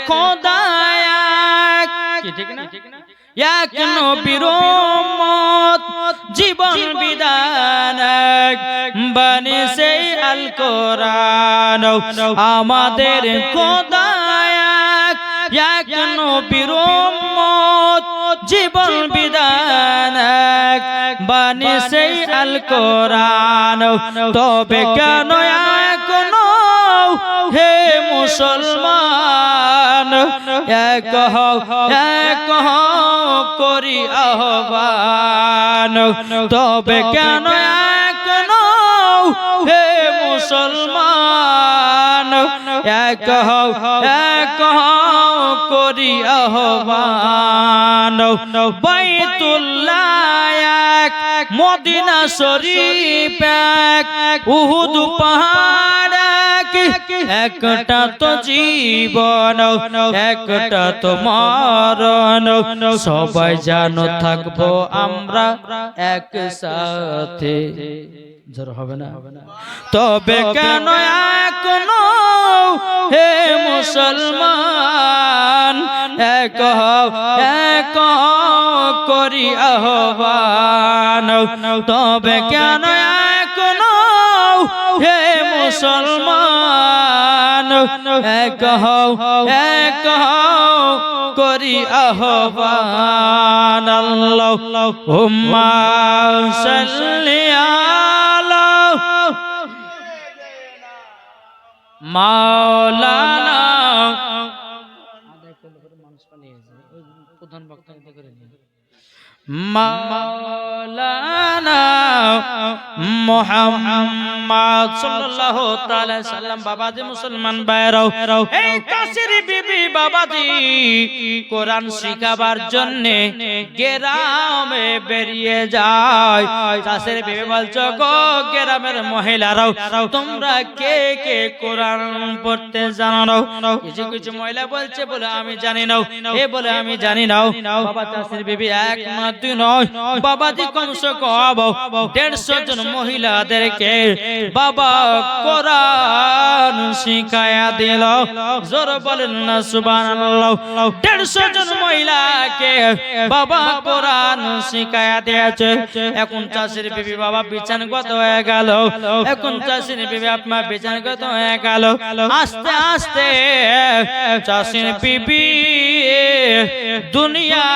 খোদা এক, কি ঠিক না? এক নবীর উম্মত জীবন বিধান এক, বানিয়েছে আল কোরআন। আমাদের খোদা এক, এক নবীর উম্মত জীবন বিধান এক, বানিয়েছে আল কোরআন। তবে কেন এখনো হে মুসলমান এক হও, এক হও করি আহ্বান। তবে কেন এখনো হে মুসলমান এক হও, এক হও করি আহ্বান। বাইতুল্লাহ এক, মদিনা শরীফ এক, উহুদ পাহাড় এক, একটা তো জীবন একটা তো মরণ, সবাই জানো থাকবো আমরা একসাথে। জোর হবে না? তবে কেন এখনো হে মুসলমান এক হও, এক হও করি আহ্বান। তবে কেন এখনো হে মুসলমান এক হও, এক হও করি আহ্বান। আল্লাহুম্মা সাল্লি আলা মাওলানা। প্রধান বক্তা করে মাওলানা মুহাম্মদ সাল্লাল্লাহু তাআলা সাল্লাম। বাবাজি মুসলমান ভাইরাও, এই কাছের বিবি বাবাজি কোরআন শিখাবার জন্য গ্রামে বেরিয়ে যায়। কাছের বিবি বলছো গো গ্রামের মহিলারাও, তোমরা কে কে কোরআন পড়তে জানো? কিছু কিছু মহিলা বলছে বলে আমি জানি না, এ বলে আমি জানি না। বাবা কাছের বিবি এক না দুই নয়, বাবাজি কমসে কম 150 জন মহিলাদেরকে বাবা কোরআন শিখায়া দিল। জোর বলেন না সুবহানাল্লাহ। 150 জন মহিলাকে বাবা কোরআন শিখায়া দিয়েছে। এখন চাষির বিবি বাবা বিছানাগত হয়ে গেল, এখন চাষির বিবি আপনার বিছানাগত হয়ে গেল। আস্তে আস্তে চাষির বিবি দুনিয়া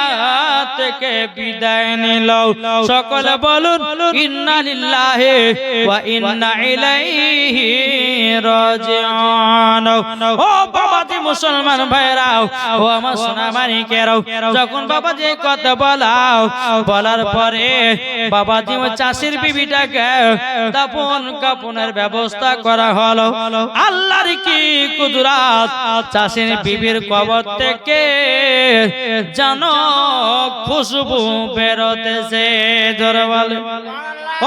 থেকে বিদায় নিল। সকলে বলুন ইন্না লিল্লাহি ওয়া ইন্না ইলাইহি রাজিউন। ও বাবাজি মুসলমান ভাইরাও, ও আমার সোনা মানিকেরাও, যখন বাবাজি কথা বলার পরে বাবাজি ওই চাষির বিবিটাকে দাফন কাফনের ব্যবস্থা করা হলো। আল্লাহর কি কুদরত, চাষির বিবির কবর থেকে জানো খুশবু বেরোতেছে। জোরে বলে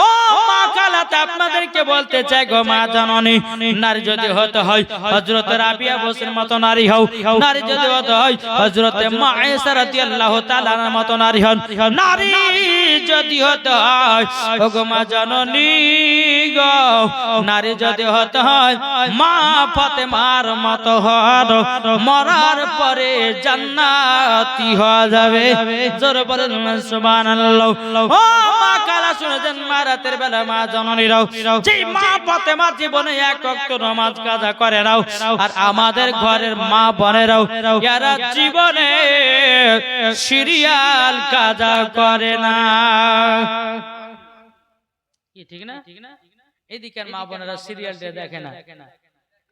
ও মা খালাতে আপনাদেরকে বলতে চাই গো মা জননী, নারী যদি হতে হয় হযরত রাবিয়া বসির মতো নারী হও, নারী যদি হতে হয় হযরত মা আয়েশা রাদিয়াল্লাহু তাআলার মতো নারী হন, নারী যদি হতে হয় ও গো মা জননী গো, নারী যদি হতে হয় মা ফাতেমার মতো হন, মরার পরে জান্নাতি হয়ে যাবে। জোরে বলেন সুবহানাল্লাহ। ও মা কালা শুনেছেন মা রাতের বেলা মা জননীরাও যে মা ফাতেমা জীবনে এক ওয়াক্ত নামাজ কাজা করে নাও, আর আমাদের ঘরের মা বোনেরাও এরা জীবনে সিরিয়াল কাজা করে না। কি ঠিক না? এদিকের মা বোনেরা সিরিয়াল দেখে না।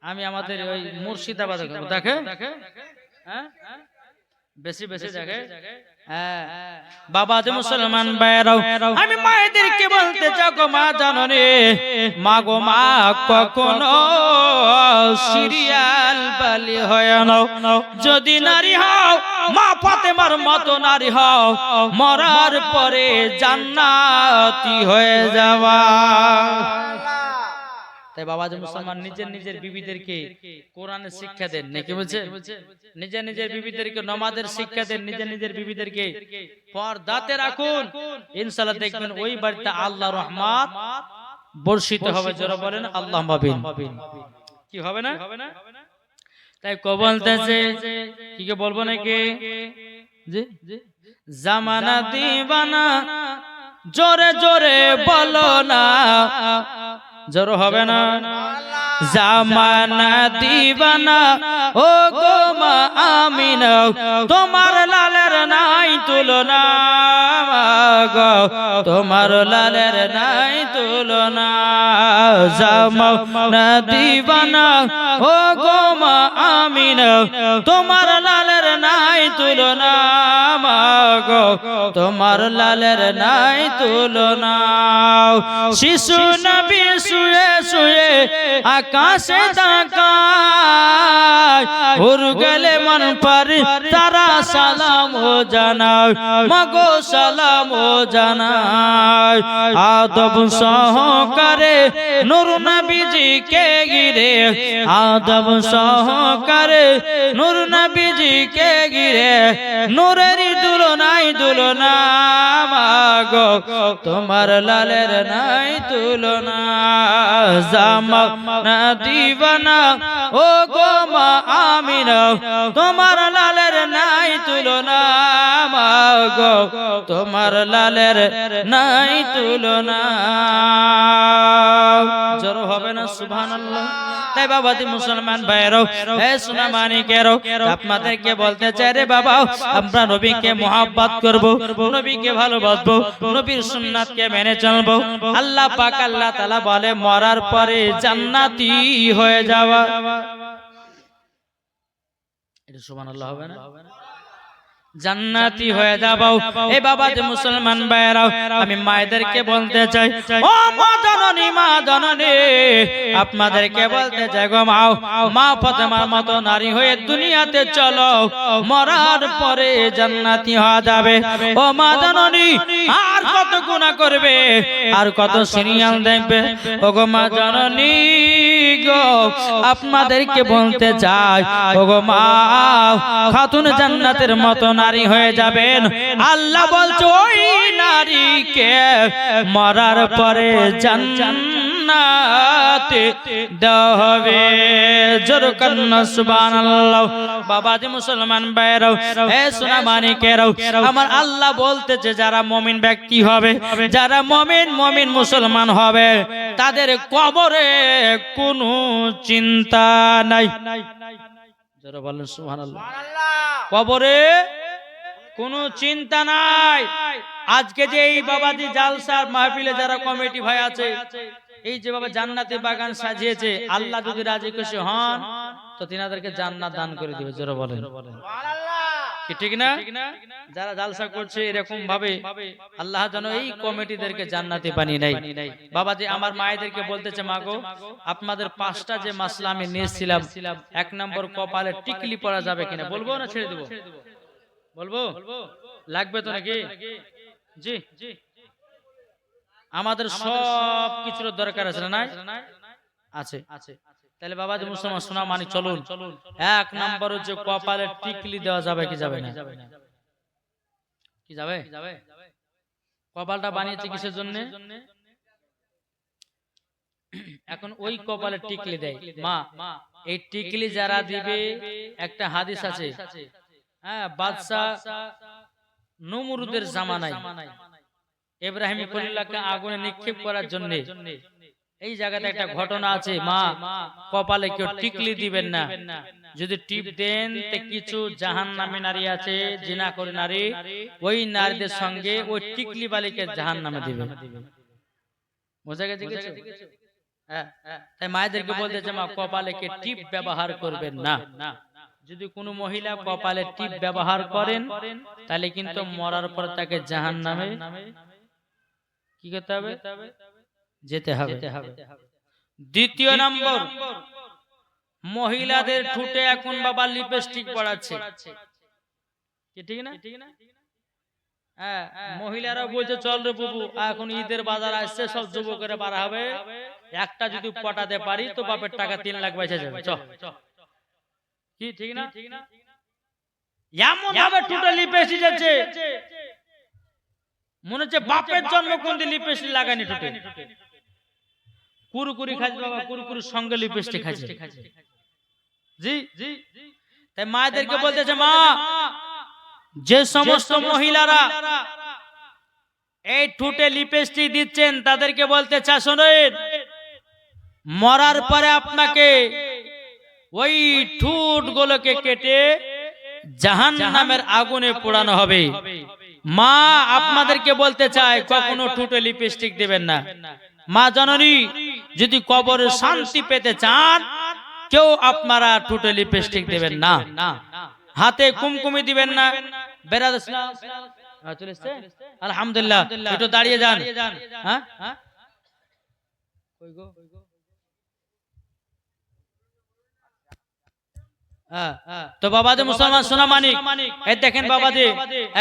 আমি আমাদের ওই মুর্শিদাবাদ দেখে হ্যাঁ বেশি বেশি দেখে। হ্যাঁ বাবা যে মুসলমান ভাইরাও, আমি মায়েদেরকে বলতে চাও গো মা জননী, মা গো মা কখনো সিরিয়াল বালি হয় না। যদি নারী হও মা ফাতেমার মতো নারী হও, মরার পরে জান্নাতি হয়ে যাওয়া। তাই বাবা যে মুসলমান নিজের নিজের বিবিদেরকে কোরআনের শিক্ষা দেন, নাকি বলছে? নিজের নিজের বিবিদেরকে নামাজের শিক্ষা দেন, নিজের নিজের বিবিদেরকে পর্দাতে রাখুন। ইনশাআল্লাহ দেখবেন ওই বাড়িতে আল্লাহর রহমত বর্ষিত হবে। যারা বলেন আল্লাহুম্মা আমিন। কি হবে না? তাই ক বলতেছে কি কে বলবো নাকি জি জামানা দিবানা জোরে জোরে বলো না জোর হবে না জামানা দিবানা ও গো মা আমিনা তোমার লালের নাই তুলনা গো তোমার লালের নাই তুলনা জামানা দিবানা ও গো মা আমিনা তোমার লালের নাই তুলনা গো তোমার লালের নাই তুলনা শিশু নবী শুয়ে শুয়ে আকাশে তাকায় উড় গেলে মন पर তারা সালাম ও জানায় মাগো সালাম ও জানায় আদব সহকারে নূর নবীজি কে গিরে আদব সহকারে নূর নবীজি কে গিরে নূরের তুলনায় তুলনা মাগো তোমার লালের নাই তুলনা জামানা দিবানা ও গো মা আমিনা তোমার লালের নাই তুলনা মাগো তোমার লালের নাই তুলনা জোর হবে না সুবহানাল্লাহ তাই বাবাজি মুসলমান ভাইরাও হে সোনা মানিকেরও আপনাদেরকে বলতে চাই রে বাবা আমরা নবীকে মহব্বত করব নবীকে ভালোবাসবো নবীর সুন্নাতকে মেনে চলবো আল্লাহ পাক আল্লাহ তাআলা বলে মরার পরে জান্নাতি হয়ে যাওয়া এটা সুবহানাল্লাহ হবে না জান্নাতি হয়ে যাবো এই বাবাজি মুসলমান ভাইরাও আমি মায়েদেরকে বলতে চাই ও মা জননী আপনাদেরকে বলতে চাই গো মা ফাতেমার মতো নারী হয়ে দুনিয়াতে চলো মরার পরে জান্নাতি হওয়া যাবে ও মা জননী আর কত গুনাহ করবে আর কত সিরিয়াল দেখবে ও গো মা জননী গো আপনাদেরকে বলতে চাই ও গো মা খাতুন জান্নাতের মতো নারী হয়ে যাবেন আল্লাহ বলছে ওই নারীকে মরার পরে জান্নাতে দেওয়া হবে জোর কান্না সুবহানাল্লাহ বাবাজি মুসলমান ভাইরাও হে সোনা মানিকেরাও আমার আল্লাহ বলতেছে যারা মুমিন ব্যক্তি হবে যারা মুমিন মুসলমান হবে তাদের কবরে কোনো চিন্তা নাই যারা বলেন সুবহানাল্লাহ কবরে কোনো চিন্তা নাই আজকে যে এই বাবাজি জালসার মাহফিলে যারা কমিটি ভাই আছে এই যে বাবা জান্নাতি বাগান সাজিয়েছে আল্লাহ যদি রাজি খুশি হন তো তিনাদেরকে জান্নাত দান করে দিবে যারা বলেন সুবহানাল্লাহ কি ঠিক না যারা জালসা করছে এরকম ভাবে আল্লাহ যেন এই কমিটিদেরকে জান্নাতি বানিয়ে নেয় বাবাজি আমার মায়েদেরকে বলতেছে মাগো আপনাদের পাঁচটা যে মাসলা আমি নিয়েছিলাম এক নম্বর কপালে টিকলি পরা যাবে কিনা বলবো না ছেড়ে দেব বলবো লাগবে তো নাকি জি আমাদের সব কিছুর দরকার আছে না আছে তাহলে বাবাজি মুসলমান শোনা মানি চলুন এক নম্বর হচ্ছে কপালে টিকলি দেওয়া যাবে কি যাবে না কি যাবে কপালটা বানিয়েছে কিসের জন্য এখন ওই কপালে টিকলি দেয় মা এই টিকলি যারা দিবে একটা হাদিস আছে হ্যাঁ বাদশা নমরুদের জামানায় ইব্রাহিম খলিলুল্লাহকে আগুনে নিক্ষেপ করার জন্য এই জায়গাতে একটা ঘটনা আছে মা কপালে কেউ টিকলি দিবেন না যদি টিপ দেন তে কিছু জাহান্নামী নারী আছে জিনা করে নারী ওই নারীদের সঙ্গে ওই টিকলি বালিকে জাহান্নামে দিবে বোঝা গেছে কিছু তাই মায়েদেরকে বলতেছে মা কপালে কে টিপ ব্যবহার করবেন না যদি কোনো মহিলা কপালে টিপ ব্যবহার করেন তাহলে কিন্তু মরার পর তাকে জাহান্নামে কি করতে হবে যেতে হবে দ্বিতীয় নম্বর মহিলাদের ঠোঁটে এখন বাবা লিপস্টিক পড়াচ্ছে কি ঠিক না হ্যাঁ মহিলারা বলছে চল রে বাবু এখন ঈদের বাজার আসছে সব যুবকেরা বার হবে একটা যদি পটাতে পারি তো বাপের টাকা 3 লাখ বেঁচে যাবে চল কি ঠিক না এমন ভাবে ঠোঁটে লিপস্টিক যাচ্ছে মনে হচ্ছে বাপের জন্ম কোন দিন লিপস্টিক লাগানি ঠোঁটে কুরকুরি খাচ্ছে বাবা কুরকুরির সঙ্গে লিপস্টিক খাচ্ছে জি জি। তাই মায়েদেরকে বলতেছে, মা, যে সমস্ত মহিলারা এই ঠোঁটে লিপস্টিক দিচ্ছেন তাদেরকে বলতে চা, শোনেন, মরার পরে আপনাকে ওই ঠোঁট গুলোকে কেটে জাহান্নামের আগুনে পোড়ানো হবে। মা আপনাদেরকে বলতে চায়, কখনো ঠোঁটে লিপস্টিক দিবেন না। মা জননী, যদি কবরে শান্তি পেতে চান, কেউ আপনারা ঠোঁটে লিপস্টিক দিবেন না, হাতে কুমকুমি দিবেন না। বেরাদ ইসলাম চলে এসেছে, আলহামদুলিল্লাহ। একটু দাঁড়িয়ে যান। হ্যাঁ, তো বাবাজি মুসলমান সোনা মানিক, এই দেখেন বাবাজি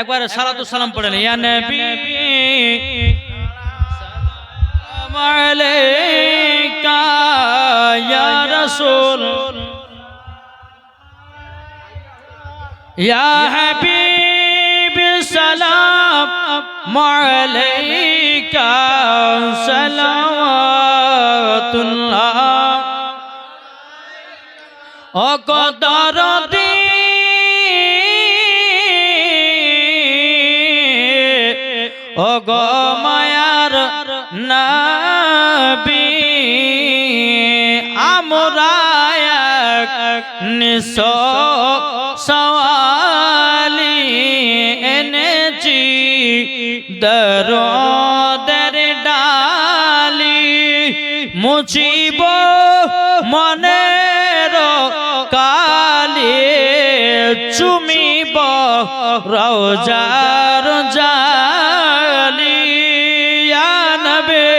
একবার সালাতু সালাম পড়েন। ইয়া নবী সালাম আলাইকা, ইয়া রাসূল, ইয়া হাবিব সালাম আলাইকা, সালাওয়াতুল্লাহ। ও দরদি ও গো মায়ার নবী, আমরা নিঃস সওয়ালি এনেছি দরদের ডালি, মুছিব মনের কালি, চুমিব রওজার জালি। ইয়া নবী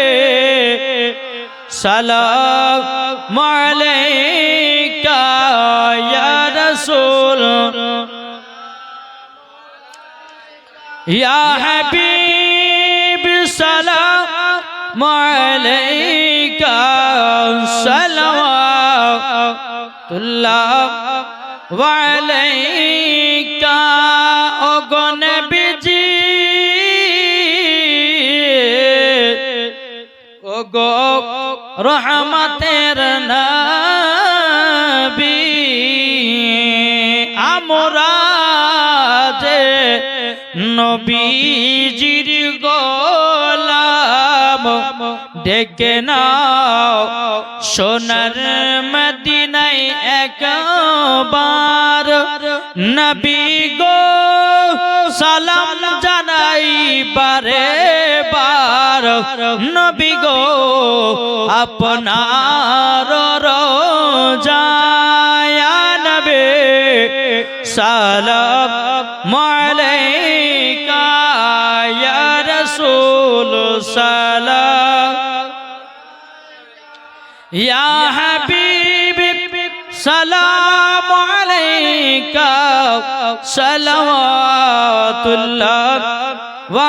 সালাম আলাইকা, ইয়া রাসূল, ইয়া হাবিব সালাম আলাইকা, সালাওয়াতুল্লাহ আলাইকা। ও গো নবীজি, ও গো রহমতের নবী, আমরা যে নবীজির গোলাম, ডেকে নাও সোনার মদিনায় একবার। নবী গো সালাম জানাই বারে বার, নবী গো আপনার রোজায়, নবী সালাম আলাইকা, ইয়া রাসূল, সালাম, ইয়া হাবিব সালাম আলাইকা, সালাওয়াতুল্লাহ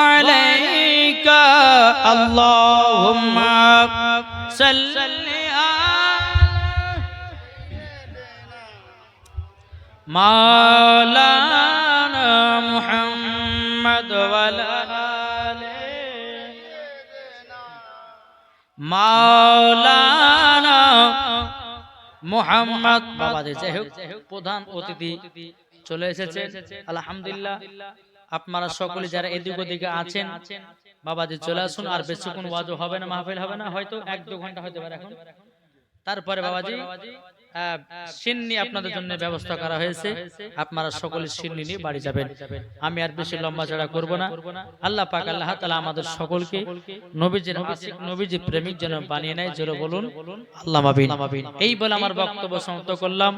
আলাইকা। আল্লাহুম্মা সাল্লি মাওলানা মুহাম্মদ ওয়ালা আলি মাওলানা মুহাম্মদ। বাবাজি যাই হোক, প্রধান অতিথি চলে এসেছেন, আলহামদুলিল্লাহ। আপনারা সকলে যারা এদিক ওদিকে আছেন, বাবাজি চলে আসুন। আর বেশিক্ষণ ওয়াজ হবে না, মাহফিল হবে না, হয়তো 1-2 ঘন্টা হতে পারে এখন। তারপরে বাবাজি সিন্নি আপনাদের জন্য ব্যবস্থা করা হয়েছে, আপনারা সকলে সিন্নি নিয়ে বাড়ি যাবেন। আমি আর বেশি লম্বা চড়া করব না। আল্লাহ পাক আল্লাহ তাআলা আমাদের সকলকে নবীজির আশিক, নবীজির প্রেমিক যেন বানিয়ে নেয়। জোরে বলুন আল্লাহুম্মা আমিন। এই বলে আমার বক্তব্য সমাপ্ত করলাম।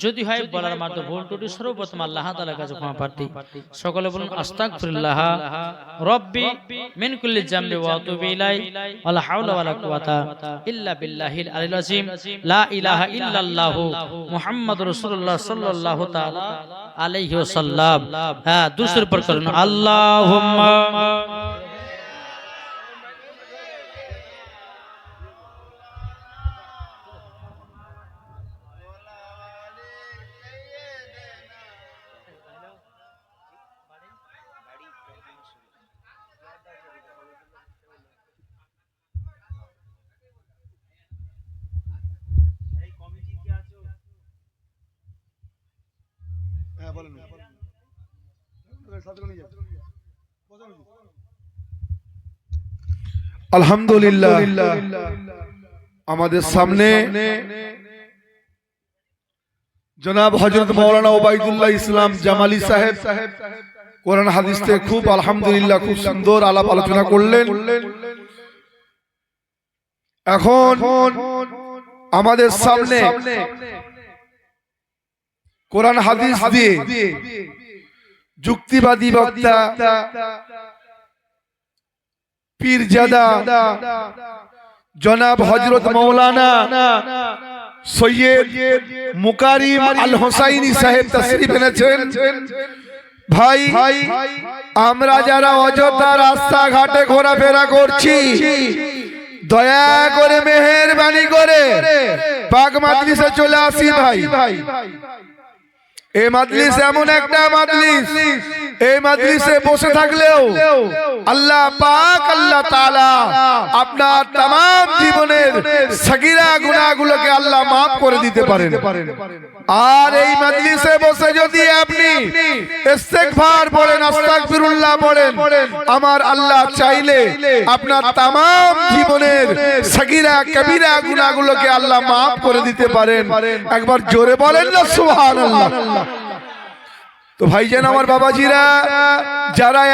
যদি হয় বলার মাত্র ভুল ত্রুটি, সর্বপ্রথম আল্লাহ তাআলার কাছে ক্ষমা প্রার্থী। সকলে বলুন আস্তাগফিরুল্লাহ রব্বি মিন কুল্লি জামবি ওয়া আতুবু ইলাই, ওয়ালা হাওলা ওয়ালা কুওয়াতা ইল্লা বিল্লাহিল আলিল আযীম। লা ইলাহা ইল্লাল্লাহু মুহাম্মাদুর রাসূলুল্লাহ সাল্লাল্লাহু তাআলা আলাইহি ওয়াসাল্লাম। হ্যাঁ, দুসুর পর করুন আল্লাহুম্মা আলহামদুলিল্লাহ আমাদের সামনে জনাব হযরত মাওলানা ওবাইদুল্লাহ ইসলাম জামালি সাহেব কোরআন হাদিস থেকে খুব আলহামদুলিল্লাহ খুব সুন্দর আলাপ আলোচনা করলেন। এখন আমাদের সামনে কোরআন হাদিস দিয়ে যুক্তিবাদী বক্তা পীরজাদা জনাব হযরত মাওলানা সৈয়দ মুকারিম আল হোসাইনি সাহেব তাশরীফ এনেছেন। ভাই আমরা যারা অযথা রাস্তাঘাটে ঘোরাফেরা করছি, দয়া করে মেহেরবানি করে পাক মাজলিসে চলে আসি। ভাই এই মাজলিস এমন একটা মাজলিস, এই মাজলিসে বসে থাকলেও আল্লাহ পাক আল্লাহ তাআলা আপনার तमाम জীবনের সগীরা গুনাহগুলোকে আল্লাহ maaf করে দিতে পারেন। আর এই মাজলিসে বসে যদি আপনি ইস্তিগফার পড়েন, আস্তাগফিরুল্লাহ পড়েন, আমার আল্লাহ চাইলে আপনার तमाम জীবনের সগীরা কবিরা গুনাহগুলোকে আল্লাহ maaf করে দিতে পারেন। একবার জোরে বলেন না সুবহানাল্লাহ। তো ভাইজান আমার বাবাজিরা, যারা